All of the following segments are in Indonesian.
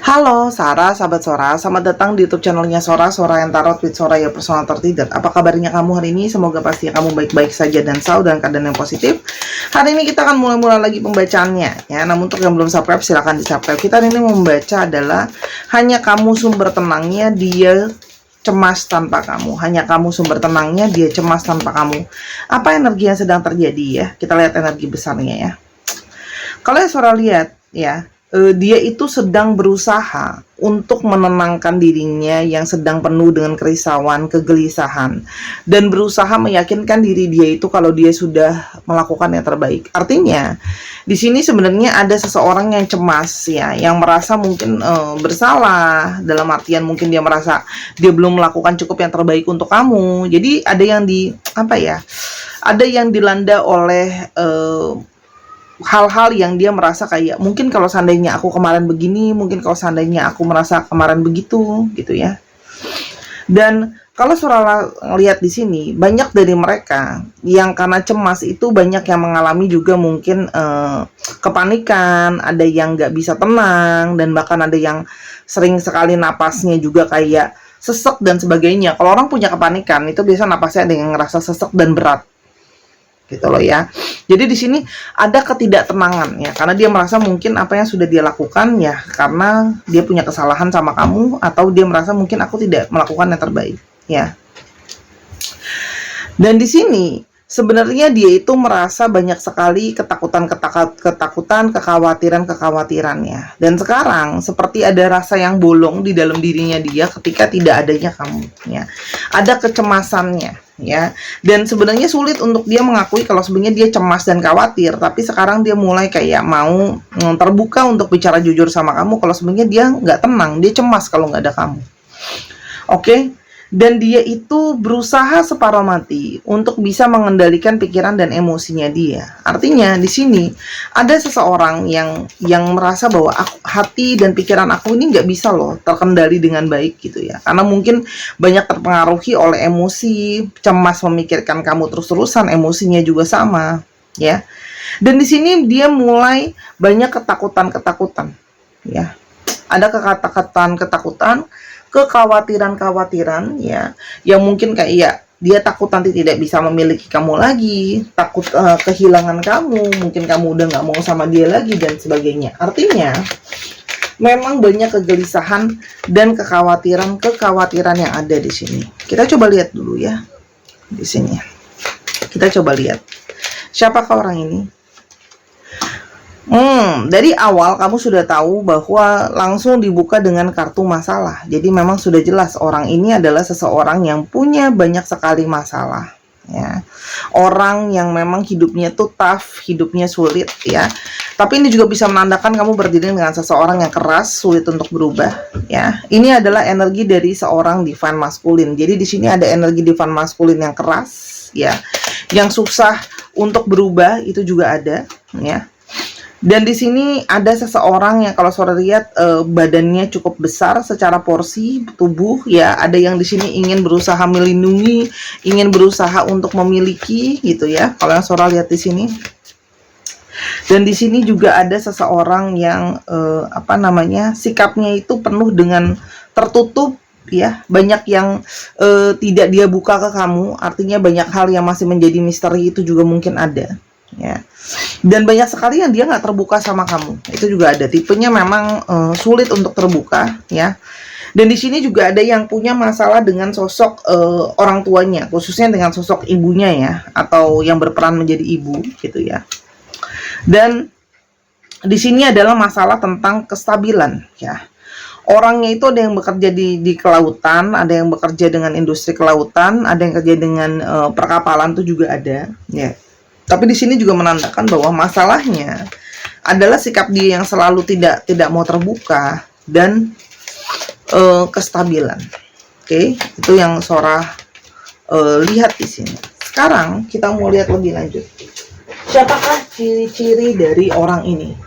Halo Sarah, sahabat Sora, selamat datang di YouTube channelnya Sora, Sora yang Tarot with Soraya Personal Tertidur. Apa kabarnya kamu hari ini? Semoga pastinya kamu baik-baik saja dan selalu dalam keadaan yang positif. Hari ini kita akan mulai lagi pembacaannya ya. Namun untuk yang belum subscribe silahkan di subscribe. Kita hari ini membaca adalah hanya kamu sumber tenangnya, dia cemas tanpa kamu. Hanya kamu sumber tenangnya, dia cemas tanpa kamu. Apa energi yang sedang terjadi ya? Kita lihat energi besarnya ya. Kalau yang Sora lihat ya, dia itu sedang berusaha untuk menenangkan dirinya yang sedang penuh dengan kerisauan, kegelisahan, dan berusaha meyakinkan diri dia itu kalau dia sudah melakukan yang terbaik. Artinya, di sini sebenarnya ada seseorang yang cemas ya, yang merasa mungkin bersalah, dalam artian mungkin dia merasa dia belum melakukan cukup yang terbaik untuk kamu. Jadi ada yang ada yang dilanda oleh hal-hal yang dia merasa kayak mungkin kalau seandainya aku kemarin begini, mungkin kalau seandainya aku merasa kemarin begitu gitu ya. Dan kalau Sora lihat di sini banyak dari mereka yang karena cemas itu banyak yang mengalami juga mungkin kepanikan, ada yang nggak bisa tenang, dan bahkan ada yang sering sekali napasnya juga kayak sesek dan sebagainya. Kalau orang punya kepanikan itu biasa napasnya ada yang ngerasa sesek dan berat gitu loh ya. Jadi di sini ada ketidaktenangan ya, karena dia merasa mungkin apa yang sudah dia lakukan ya karena dia punya kesalahan sama kamu, atau dia merasa mungkin aku tidak melakukan yang terbaik ya. Dan di sini sebenarnya dia itu merasa banyak sekali ketakutan, kekhawatirannya. Dan sekarang seperti ada rasa yang bolong di dalam dirinya dia ketika tidak adanya kamu ya. Ada kecemasannya ya, dan sebenarnya sulit untuk dia mengakui kalau sebenarnya dia cemas dan khawatir, tapi sekarang dia mulai kayak mau terbuka untuk bicara jujur sama kamu kalau sebenarnya dia nggak tenang, dia cemas kalau nggak ada kamu. Oke? Dan dia itu berusaha separuh mati untuk bisa mengendalikan pikiran dan emosinya dia. Artinya di sini ada seseorang yang merasa bahwa hati dan pikiran aku ini nggak bisa loh terkendali dengan baik gitu ya. Karena mungkin banyak terpengaruhi oleh emosi, cemas memikirkan kamu terus-terusan, emosinya juga sama ya. Dan di sini dia mulai banyak ketakutan ya. Ada ketakutan, kekhawatiran ya, yang mungkin kayak ya, dia takut nanti tidak bisa memiliki kamu lagi, takut kehilangan kamu, mungkin kamu udah nggak mau sama dia lagi dan sebagainya. Artinya memang banyak kegelisahan dan kekhawatiran yang ada di sini. Kita coba lihat dulu ya di sini. Kita coba lihat siapakah orang ini. Dari awal kamu sudah tahu bahwa langsung dibuka dengan kartu masalah. Jadi memang sudah jelas orang ini adalah seseorang yang punya banyak sekali masalah ya. Orang yang memang hidupnya tuh tough, hidupnya sulit ya. Tapi ini juga bisa menandakan kamu berdiri dengan seseorang yang keras, sulit untuk berubah ya. Ini adalah energi dari seorang divine maskulin. Jadi di sini ada energi divine maskulin yang keras ya, yang susah untuk berubah, itu juga ada ya. Dan di sini ada seseorang yang kalau Sora lihat badannya cukup besar secara porsi tubuh ya. Ada yang di sini ingin berusaha melindungi, ingin berusaha untuk memiliki gitu ya. Kalau yang Sora lihat di sini. Dan di sini juga ada seseorang yang sikapnya itu penuh dengan tertutup ya. Banyak yang tidak dia buka ke kamu. Artinya banyak hal yang masih menjadi misteri itu juga mungkin ada ya. Dan banyak sekali yang dia nggak terbuka sama kamu, itu juga ada. Tipenya memang sulit untuk terbuka ya. Dan di sini juga ada yang punya masalah dengan sosok orang tuanya, khususnya dengan sosok ibunya ya, atau yang berperan menjadi ibu gitu ya. Dan di sini adalah masalah tentang kestabilan ya. Orangnya itu ada yang bekerja di kelautan, ada yang bekerja dengan industri kelautan, ada yang kerja dengan perkapalan, itu juga ada ya. Tapi di sini juga menandakan bahwa masalahnya adalah sikap dia yang selalu tidak mau terbuka dan kestabilan. Oke, itu yang Sora lihat di sini. Sekarang kita mau lihat lebih lanjut. Siapakah ciri-ciri dari orang ini?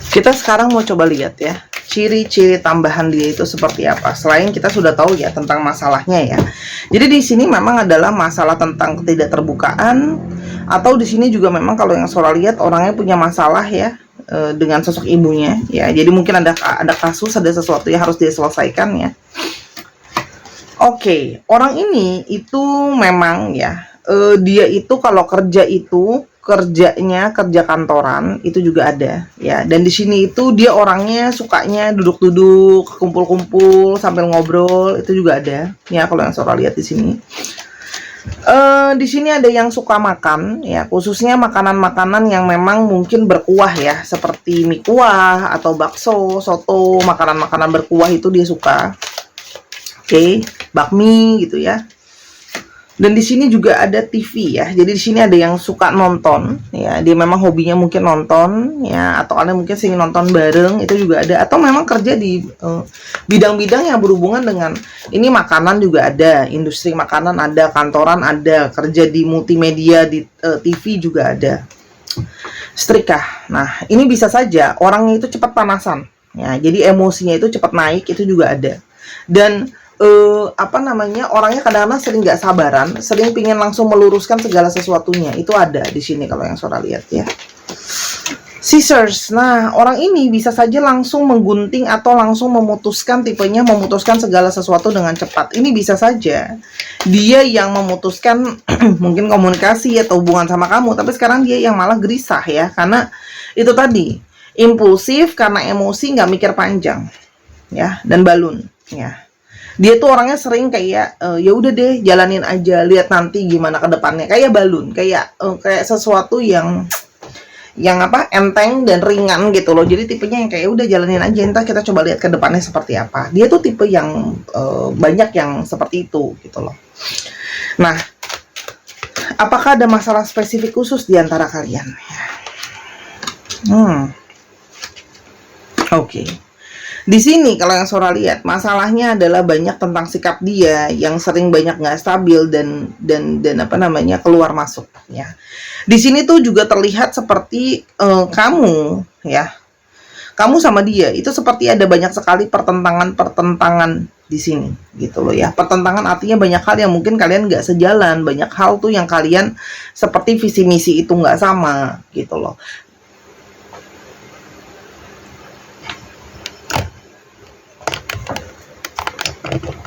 Kita sekarang mau coba lihat ya, ciri-ciri tambahan dia itu seperti apa. Selain kita sudah tahu ya tentang masalahnya ya. Jadi di sini memang adalah masalah tentang ketidakterbukaan, atau di sini juga memang kalau yang Sora lihat orangnya punya masalah ya, dengan sosok ibunya ya. Jadi mungkin ada kasus, ada sesuatu yang harus dia selesaikan ya. Oke, orang ini itu memang ya, dia itu kalau kerja itu kerjanya kerja kantoran itu juga ada ya. Dan di sini itu dia orangnya sukanya duduk-duduk, kumpul-kumpul sambil ngobrol, itu juga ada ya kalau yang Sora lihat di sini. Di sini ada yang suka makan ya, khususnya makanan-makanan yang memang mungkin berkuah ya, seperti mie kuah atau bakso, soto, makanan-makanan berkuah itu dia suka. Oke, bakmi gitu ya. Dan di sini juga ada TV ya. Jadi di sini ada yang suka nonton ya. Dia memang hobinya mungkin nonton ya, atau kalian mungkin sering nonton bareng, itu juga ada. Atau memang kerja di bidang-bidang yang berhubungan dengan ini, makanan juga ada, industri makanan ada, kantoran ada, kerja di multimedia, di TV juga ada. Setrika. Nah, ini bisa saja orangnya itu cepat panasan ya. Jadi emosinya itu cepat naik, itu juga ada. Dan orangnya kadang-kadang sering nggak sabaran, sering pingin langsung meluruskan segala sesuatunya, itu ada di sini kalau yang Sora lihat ya. Scissors. Nah, orang ini bisa saja langsung menggunting atau langsung memutuskan, tipenya memutuskan segala sesuatu dengan cepat. Ini bisa saja dia yang memutuskan mungkin komunikasi atau hubungan sama kamu, tapi sekarang dia yang malah gelisah ya, karena itu tadi impulsif, karena emosi, nggak mikir panjang ya, dan balun ya. Dia tuh orangnya sering kayak ya udah deh, jalanin aja, lihat nanti gimana ke depannya, kayak balun, kayak sesuatu yang enteng dan ringan gitu loh. Jadi tipenya yang kayak udah jalanin aja, entar kita coba lihat ke depannya seperti apa. Dia tuh tipe yang banyak yang seperti itu gitu loh. Nah, apakah ada masalah spesifik khusus di antara kalian? Oke. Di sini kalau yang Sora lihat, masalahnya adalah banyak tentang sikap dia yang sering banyak nggak stabil dan keluar masuk ya. Di sini tuh juga terlihat seperti kamu ya, kamu sama dia itu seperti ada banyak sekali pertentangan di sini gitu loh ya. Pertentangan artinya banyak hal yang mungkin kalian nggak sejalan, banyak hal tuh yang kalian seperti visi misi itu nggak sama gitu loh.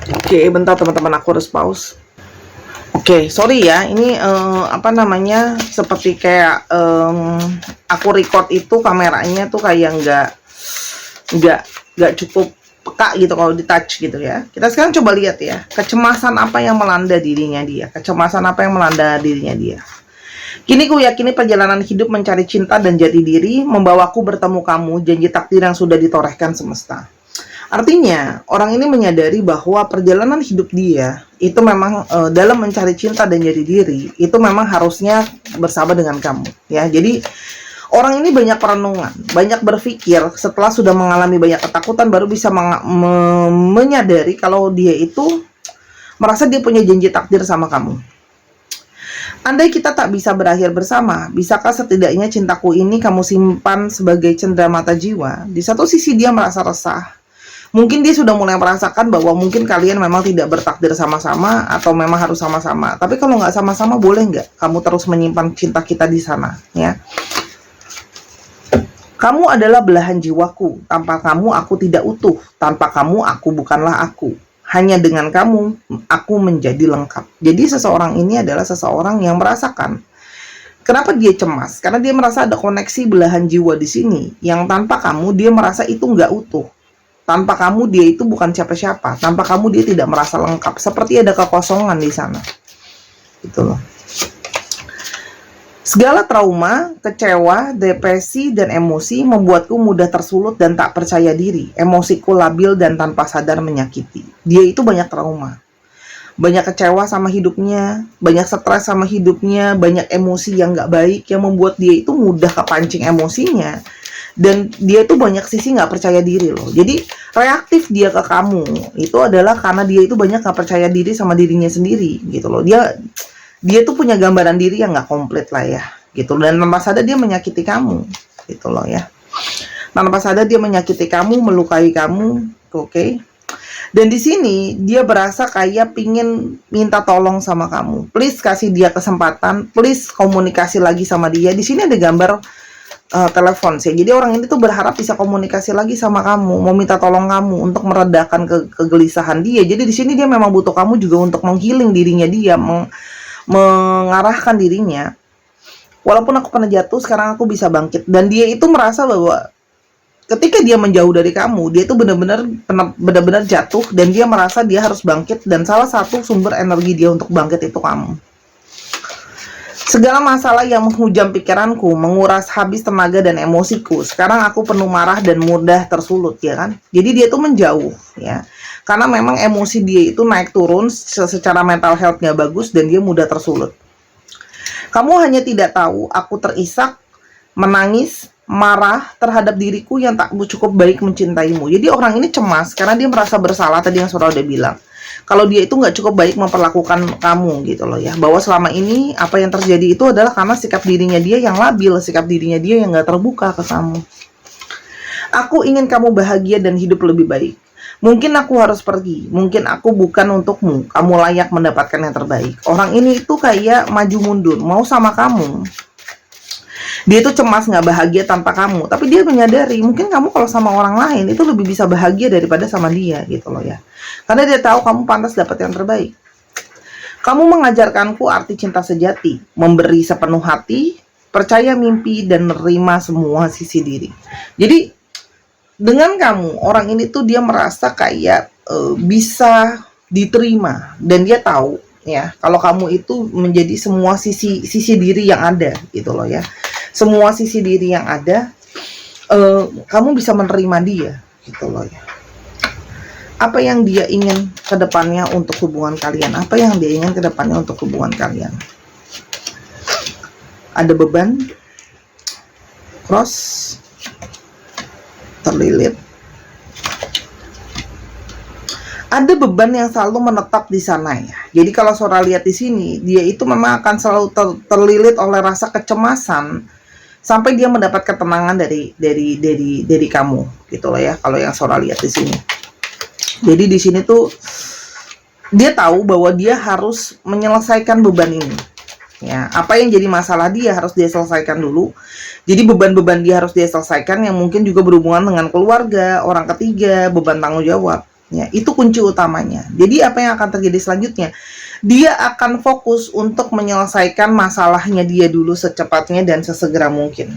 Oke, bentar teman-teman, aku harus pause. Oke, sorry ya, ini seperti kayak aku record itu kameranya tuh kayak nggak cukup peka gitu kalau di touch gitu ya. Kita sekarang coba lihat ya, kecemasan apa yang melanda dirinya dia, Kini ku yakini perjalanan hidup mencari cinta dan jati diri membawaku bertemu kamu, janji takdir yang sudah ditorehkan semesta. Artinya, orang ini menyadari bahwa perjalanan hidup dia itu memang dalam mencari cinta dan jati diri, itu memang harusnya bersama dengan kamu. Ya, jadi orang ini banyak perenungan, banyak berpikir, setelah sudah mengalami banyak ketakutan, baru bisa menyadari kalau dia itu merasa dia punya janji takdir sama kamu. Andai kita tak bisa berakhir bersama, bisakah setidaknya cintaku ini kamu simpan sebagai cenderamata jiwa? Di satu sisi dia merasa resah. Mungkin dia sudah mulai merasakan bahwa mungkin kalian memang tidak bertakdir sama-sama atau memang harus sama-sama. Tapi kalau nggak sama-sama, boleh nggak kamu terus menyimpan cinta kita di sana, ya? Kamu adalah belahan jiwaku. Tanpa kamu, aku tidak utuh. Tanpa kamu, aku bukanlah aku. Hanya dengan kamu, aku menjadi lengkap. Jadi seseorang ini adalah seseorang yang merasakan. Kenapa dia cemas? Karena dia merasa ada koneksi belahan jiwa di sini. Yang tanpa kamu, dia merasa itu nggak utuh. Tanpa kamu dia itu bukan siapa-siapa. Tanpa kamu dia tidak merasa lengkap. Seperti ada kekosongan di sana. Gitu loh. Segala trauma, kecewa, depresi, dan emosi membuatku mudah tersulut dan tak percaya diri. Emosiku labil dan tanpa sadar menyakiti. Dia itu banyak trauma. Banyak kecewa sama hidupnya, banyak stres sama hidupnya, banyak emosi yang gak baik yang membuat dia itu mudah kepancing emosinya. Dan dia itu banyak sisi nggak percaya diri loh. Jadi reaktif dia ke kamu itu adalah karena dia itu banyak nggak percaya diri sama dirinya sendiri gitu loh. Dia tuh punya gambaran diri yang nggak komplit lah ya gitu. Dan tanpa sadar dia menyakiti kamu gitu loh ya. Tanpa sadar dia menyakiti kamu, melukai kamu, oke? Dan di sini dia berasa kayak pingin minta tolong sama kamu. Please kasih dia kesempatan, please komunikasi lagi sama dia. Di sini ada gambar telepon sih. Jadi orang ini tuh berharap bisa komunikasi lagi sama kamu, mau minta tolong kamu untuk meredakan kegelisahan dia. Jadi di sini dia memang butuh kamu juga untuk menghealing dirinya dia, mengarahkan dirinya. Walaupun aku pernah jatuh, sekarang aku bisa bangkit. Dan dia itu merasa bahwa ketika dia menjauh dari kamu, dia itu benar-benar jatuh dan dia merasa dia harus bangkit, dan salah satu sumber energi dia untuk bangkit itu kamu. Segala masalah yang menghujam pikiranku, menguras habis tenaga dan emosiku. Sekarang aku penuh marah dan mudah tersulut, ya kan? Jadi dia tuh menjauh, ya. Karena memang emosi dia itu naik turun, secara mental health nggak bagus, dan dia mudah tersulut. Kamu hanya tidak tahu, aku terisak, menangis, marah terhadap diriku yang tak cukup baik mencintaimu. Jadi orang ini cemas karena dia merasa bersalah, tadi yang Saudara udah bilang. Kalau dia itu nggak cukup baik memperlakukan kamu gitu loh ya. Bahwa selama ini apa yang terjadi itu adalah karena sikap dirinya dia yang labil, sikap dirinya dia yang nggak terbuka ke kamu. Aku ingin kamu bahagia dan hidup lebih baik. Mungkin aku harus pergi, mungkin aku bukan untukmu, kamu layak mendapatkan yang terbaik. Orang ini itu kayak maju mundur, mau sama kamu. Dia itu cemas nggak bahagia tanpa kamu, tapi dia menyadari mungkin kamu kalau sama orang lain itu lebih bisa bahagia daripada sama dia gitu loh ya. Karena dia tahu kamu pantas dapat yang terbaik. Kamu mengajarkanku arti cinta sejati, memberi sepenuh hati, percaya mimpi, dan menerima semua sisi diri. Jadi dengan kamu, orang ini tuh dia merasa kayak bisa diterima, dan dia tahu ya kalau kamu itu menjadi semua sisi diri yang ada gitu loh ya. Semua sisi diri yang ada, kamu bisa menerima dia gitu loh ya. Apa yang dia ingin ke depannya untuk hubungan kalian? Apa yang dia ingin ke depannya untuk hubungan kalian? Ada beban, cross, terlilit. Ada beban yang selalu menetap di sana ya. Jadi kalau Saudara lihat di sini, dia itu memang akan selalu terlilit oleh rasa kecemasan sampai dia mendapat ketenangan dari kamu gitu loh ya. Kalau yang Saudara lihat di sini. Jadi di sini tuh dia tahu bahwa dia harus menyelesaikan beban ini. Ya, apa yang jadi masalah dia harus dia selesaikan dulu. Jadi beban-beban dia harus dia selesaikan yang mungkin juga berhubungan dengan keluarga, orang ketiga, beban tanggung jawab. Ya, itu kunci utamanya. Jadi apa yang akan terjadi selanjutnya? Dia akan fokus untuk menyelesaikan masalahnya dia dulu secepatnya dan sesegera mungkin.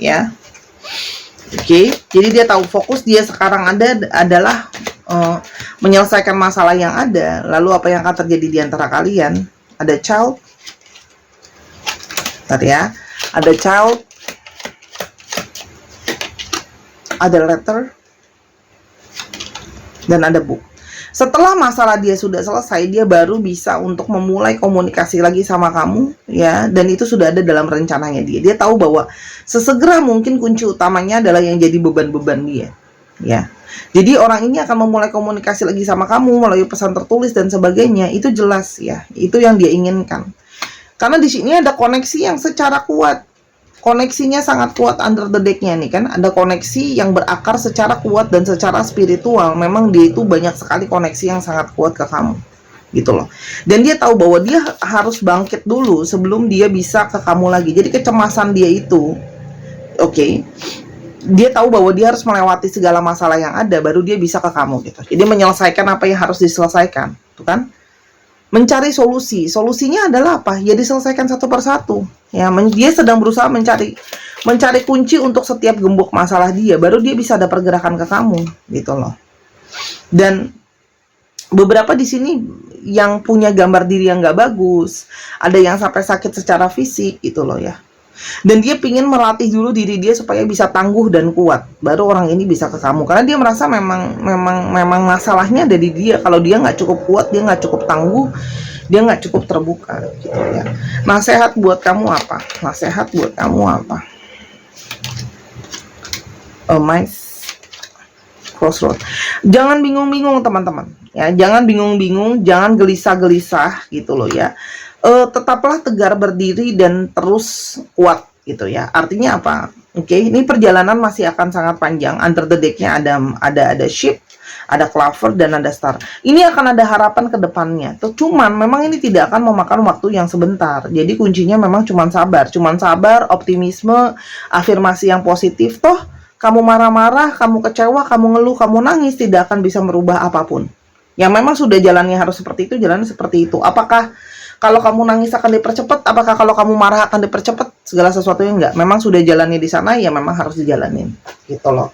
Ya. Oke, jadi dia tahu fokus dia sekarang adalah menyelesaikan masalah yang ada. Lalu apa yang akan terjadi di antara kalian? Ada child. Tadi ya, ada child, ada letter, dan ada book. Setelah masalah dia sudah selesai, dia baru bisa untuk memulai komunikasi lagi sama kamu ya, dan itu sudah ada dalam rencananya dia. Dia tahu bahwa sesegera mungkin kunci utamanya adalah yang jadi beban-beban dia ya. Jadi orang ini akan memulai komunikasi lagi sama kamu melalui pesan tertulis dan sebagainya. Itu jelas ya, itu yang dia inginkan. Karena di sini ada koneksi yang secara kuat. Koneksinya sangat kuat under the deck-nya nih kan. Ada koneksi yang berakar secara kuat dan secara spiritual. Memang dia itu banyak sekali koneksi yang sangat kuat ke kamu. Gitu loh. Dan dia tahu bahwa dia harus bangkit dulu sebelum dia bisa ke kamu lagi. Jadi kecemasan dia itu, oke, dia tahu bahwa dia harus melewati segala masalah yang ada baru dia bisa ke kamu gitu. Jadi menyelesaikan apa yang harus diselesaikan, tuh kan? Mencari solusi. Solusinya adalah apa? Ya diselesaikan satu persatu. Ya, dia sedang berusaha mencari kunci untuk setiap gembok masalah dia, baru dia bisa ada pergerakan ke kamu, gitu loh. Dan beberapa di sini yang punya gambar diri yang nggak bagus, ada yang sampai sakit secara fisik, gitu loh ya. Dan dia pingin melatih dulu diri dia supaya bisa tangguh dan kuat, baru orang ini bisa ke kamu. Karena dia merasa memang masalahnya ada di dia. Kalau dia nggak cukup kuat, dia nggak cukup tangguh, dia nggak cukup terbuka gitu ya. Nasihat buat kamu apa? Nasihat buat kamu apa? Crossroad. Jangan bingung-bingung teman-teman ya, jangan bingung-bingung, jangan gelisah-gelisah gitu loh ya. Tetaplah tegar berdiri dan terus kuat gitu ya. Artinya apa? Oke, ini perjalanan masih akan sangat panjang. Under the deck-nya ada ship, ada clover, dan ada star. Ini akan ada harapan ke depannya. Cuman memang ini tidak akan memakan waktu yang sebentar. Jadi kuncinya memang cuman sabar, optimisme, afirmasi yang positif. Toh kamu marah-marah, kamu kecewa, kamu ngeluh, kamu nangis, tidak akan bisa merubah apapun. Yang memang sudah jalannya harus seperti itu, jalannya seperti itu. Apakah kalau kamu nangis akan dipercepat? Apakah kalau kamu marah akan dipercepat? Segala sesuatunya enggak. Memang sudah jalannya di sana, ya memang harus dijalanin. Gitu loh.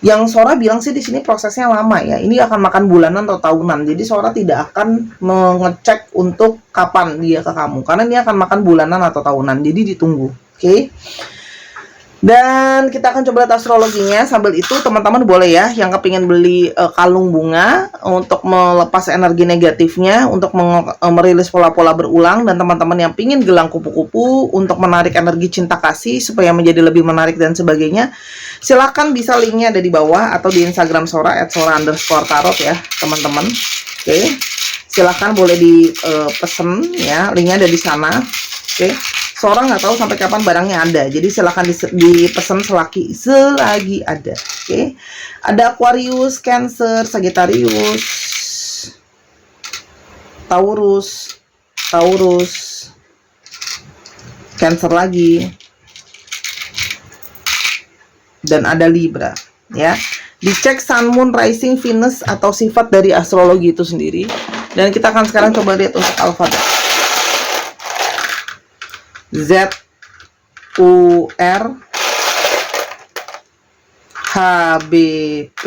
Yang Sora bilang sih di sini prosesnya lama ya. Ini akan makan bulanan atau tahunan. Jadi Sora tidak akan mengecek untuk kapan dia ke kamu. Karena dia akan makan bulanan atau tahunan. Jadi ditunggu. Oke. Dan kita akan coba lihat astrologinya. Sambil itu teman-teman boleh ya yang kepingin beli kalung bunga untuk melepas energi negatifnya, untuk merilis pola-pola berulang, dan teman-teman yang pingin gelang kupu-kupu untuk menarik energi cinta kasih supaya menjadi lebih menarik dan sebagainya, silahkan bisa linknya ada di bawah atau di Instagram Sora @sora_tarot ya teman-teman. Oke, silahkan boleh dipesen ya, linknya ada di sana. Oke. Sora nggak tahu sampai kapan barangnya ada, jadi silahkan dipesan selagi ada. Oke. Ada Aquarius, Cancer, Sagittarius, Taurus, Cancer lagi, dan ada Libra ya. Dicek Sun, Moon, Rising, Venus atau sifat dari astrologi itu sendiri. Dan kita akan sekarang coba lihat untuk alfabet. Z, U, R, H, B, P,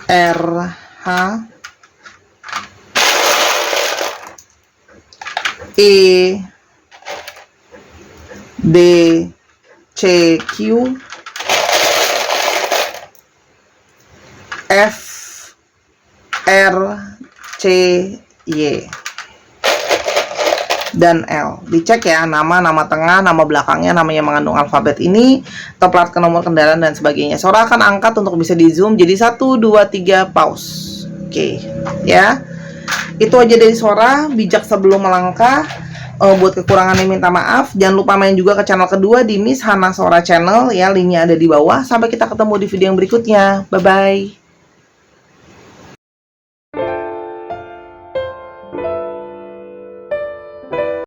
R, H, E, D, C, Q, F, R, C, Y, dan L. Dicek ya, nama tengah, nama belakangnya, namanya mengandung alfabet ini, atau plat ke nomor kendaraan dan sebagainya. Sora akan angkat untuk bisa di zoom. Jadi 1, 2, 3 pause. Oke, ya. Itu aja dari Sora, bijak sebelum melangkah. Buat kekurangannya minta maaf. Jangan lupa main juga ke channel kedua di Miss Hana Sora Channel ya, linknya ada di bawah. Sampai kita ketemu di video yang berikutnya. Bye bye.